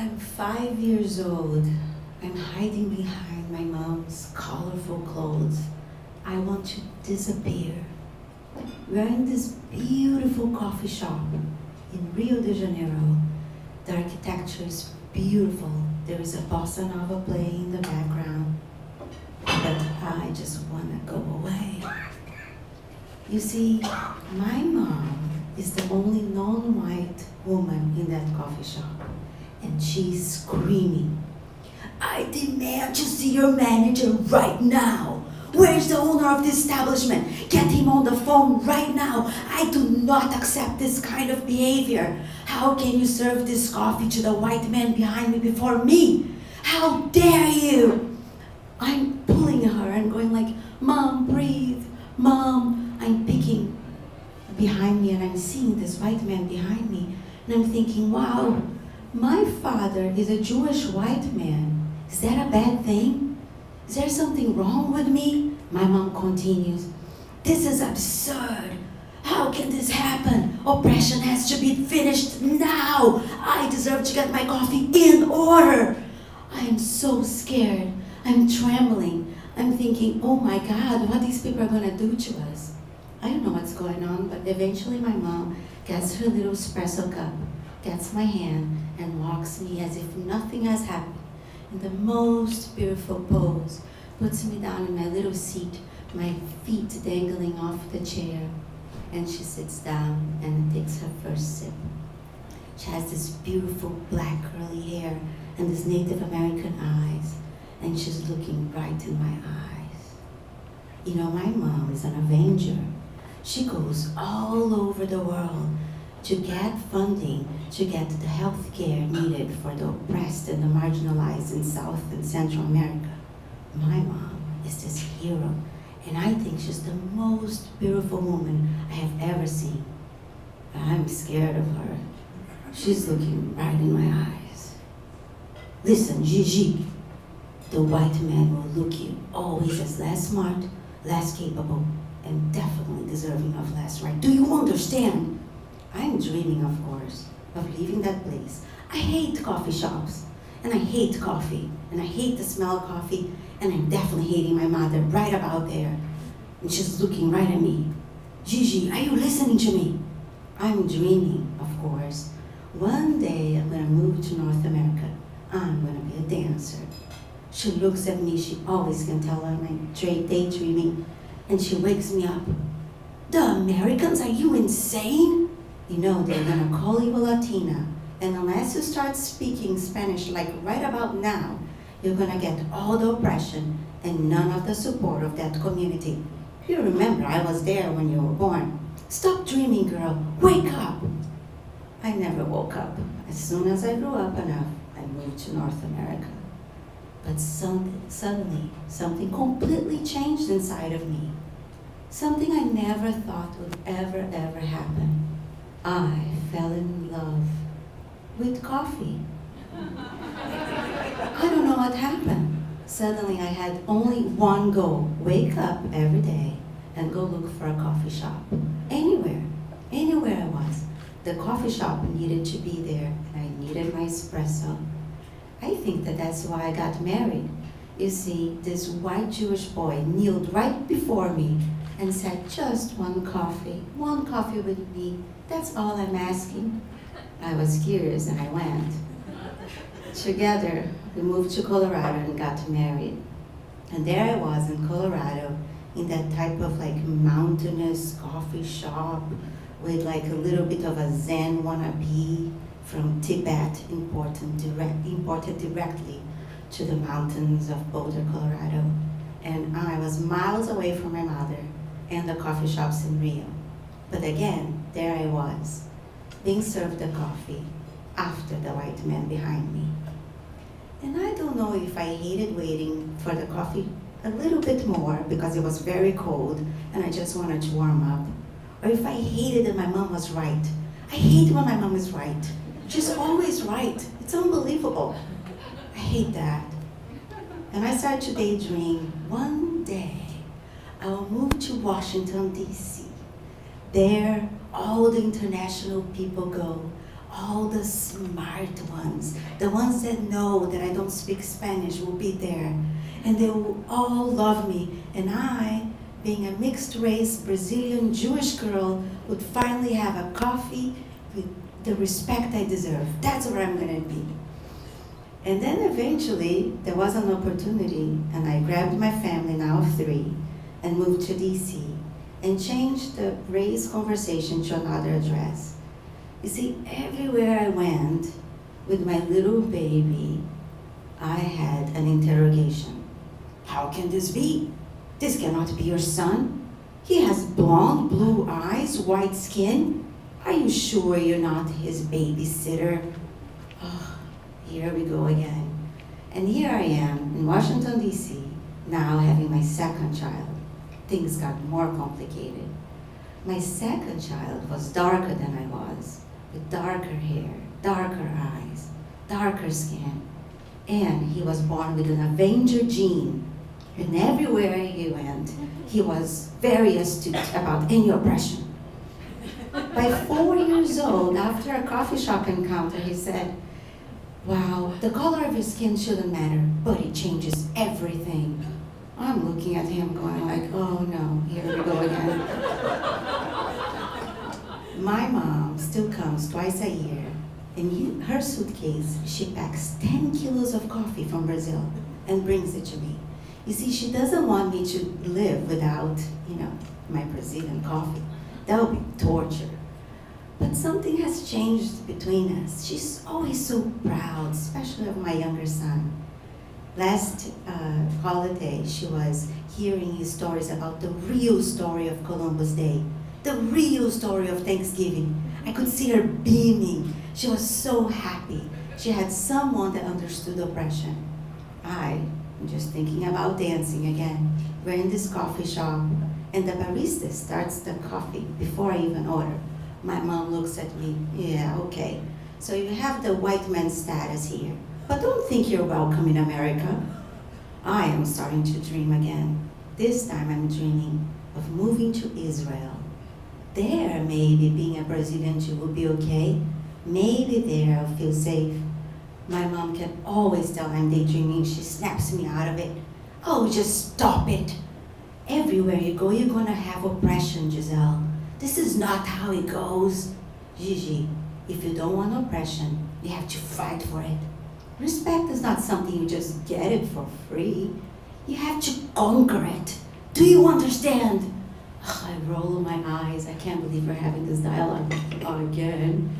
I'm 5 years old. I'm hiding behind my mom's colorful clothes. I want to disappear. We're in this beautiful coffee shop in Rio de Janeiro. The architecture is beautiful. There is a bossa nova playing in the background. But I just want to go away. You see, my mom is the only non-white woman in that coffee shop. And she's screaming, "I demand to see your manager right now. Where's the owner of the establishment? Get him on the phone right now. I do not accept this kind of behavior. How can you serve this coffee to the white man behind me before me? How dare you?" I'm pulling her and going like, "Mom, breathe. Mom." I'm peeking behind me and I'm seeing this white man behind me. And I'm thinking, wow, my father is a Jewish white man. Is that a bad thing? Is there something wrong with me? My mom continues, "This is absurd. How can this happen? Oppression has to be finished now. I deserve to get my coffee in order." I am so scared. I'm trembling. I'm thinking, oh my God, what these people are gonna do to us. I don't know what's going on, but eventually my mom gets her little espresso cup, gets my hand, and walks me as if nothing has happened in the most beautiful pose, puts me down in my little seat, my feet dangling off the chair, and she sits down and takes her first sip. She has this beautiful black curly hair and these Native American eyes, and she's looking right in my eyes. You know, my mom is an Avenger. She goes all over the world to get funding, to get the health care needed for the oppressed and the marginalized in South and Central America. My mom is this hero, and I think she's the most beautiful woman I have ever seen. I'm scared of her. She's looking right in my eyes. "Listen, Gigi, the white man will look you always as less smart, less capable, and definitely deserving of less right. Do you understand?" I'm dreaming, of course, of leaving that place. I hate coffee shops, and I hate coffee, and I hate the smell of coffee, and I'm definitely hating my mother right about there. And she's looking right at me. "Gigi, are you listening to me?" I'm dreaming, of course. One day I'm gonna move to North America. I'm gonna be a dancer. She looks at me, she always can tell I'm daydreaming, and she wakes me up. "The Americans, are you insane? You know, they're gonna call you a Latina, and unless you start speaking Spanish like right about now, you're gonna get all the oppression and none of the support of that community. You remember, I was there when you were born. Stop dreaming, girl, wake up." I never woke up. As soon as I grew up enough, I moved to North America. But suddenly, something completely changed inside of me. Something I never thought would ever happen. I fell in love with coffee. I don't know what happened. Suddenly I had only one goal: wake up every day and go look for a coffee shop. Anywhere I was. The coffee shop needed to be there, and I needed my espresso. I think that's why I got married. You see, this white Jewish boy kneeled right before me and said, "Just one coffee with me. That's all I'm asking." I was curious and I went. Together, we moved to Colorado and got married. And there I was in Colorado, in that type of like mountainous coffee shop with like a little bit of a Zen wannabe from Tibet, imported directly to the mountains of Boulder, Colorado. And I was miles away from my mother and the coffee shops in Rio. But again, there I was, being served the coffee after the white man behind me. And I don't know if I hated waiting for the coffee a little bit more because it was very cold and I just wanted to warm up, or if I hated that my mom was right. I hate when my mom is right. She's always right. It's unbelievable. I hate that. And I started to daydream, one day I will move to Washington, D.C. There, all the international people go, All the smart ones, the ones that know that I don't speak Spanish, will be there. And they will all love me. And I, being a mixed race Brazilian Jewish girl, would finally have a coffee with the respect I deserve. That's where I'm gonna be. And then eventually, there was an opportunity, and I grabbed my family, now of 3, and moved to DC, and changed the race conversation to another address. You see, everywhere I went with my little baby, I had an interrogation. How can this be? This cannot be your son. He has blonde, blue eyes, white skin. Are you sure you're not his babysitter? Oh, here we go again. And here I am in Washington, D.C., now having my second child. Things got more complicated. My second child was darker than I was, with darker hair, darker eyes, darker skin. And he was born with an Avenger gene. And everywhere he went, he was very astute about any oppression. By 4 years old, after a coffee shop encounter, he said, "Wow, the color of your skin shouldn't matter, but it changes everything." I'm looking at him going like, oh no, here we go again. My mom still comes twice a year. In her suitcase, she packs 10 kilos of coffee from Brazil and brings it to me. You see, she doesn't want me to live without, my Brazilian coffee. That would be torture. But something has changed between us. She's always so proud, especially of my younger son. Last holiday, she was hearing his stories about the real story of Columbus Day, the real story of Thanksgiving. I could see her beaming. She was so happy. She had someone that understood oppression. I'm just thinking about dancing again. We're in this coffee shop, and the barista starts the coffee before I even order. My mom looks at me, yeah, okay. So you have the white man status here, but don't think you're welcome in America. I am starting to dream again. This time I'm dreaming of moving to Israel. There, maybe being a Brazilian Jew will be okay. Maybe there I'll feel safe. My mom can always tell I'm daydreaming. She snaps me out of it. Oh, just stop it. Everywhere you go, you're gonna have oppression, Giselle. This is not how it goes. Gigi, if you don't want oppression, you have to fight for it. Respect is not something you just get it for free. You have to conquer it. Do you understand? Ugh, I roll my eyes. I can't believe we're having this dialogue again.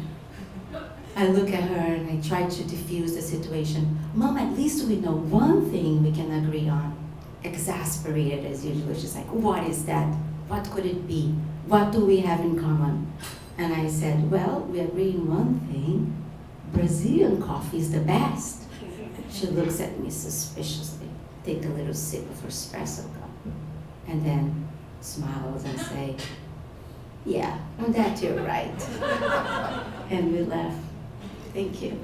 I look at her and I try to diffuse the situation. Mom, at least we know one thing we can agree on. Exasperated as usual. She's like, what is that? What could it be? What do we have in common? And I said, well, we agree on one thing. Brazilian coffee is the best. She looks at me suspiciously, take a little sip of her espresso cup, and then smiles and say, yeah, on that you're right. And we laugh. Thank you.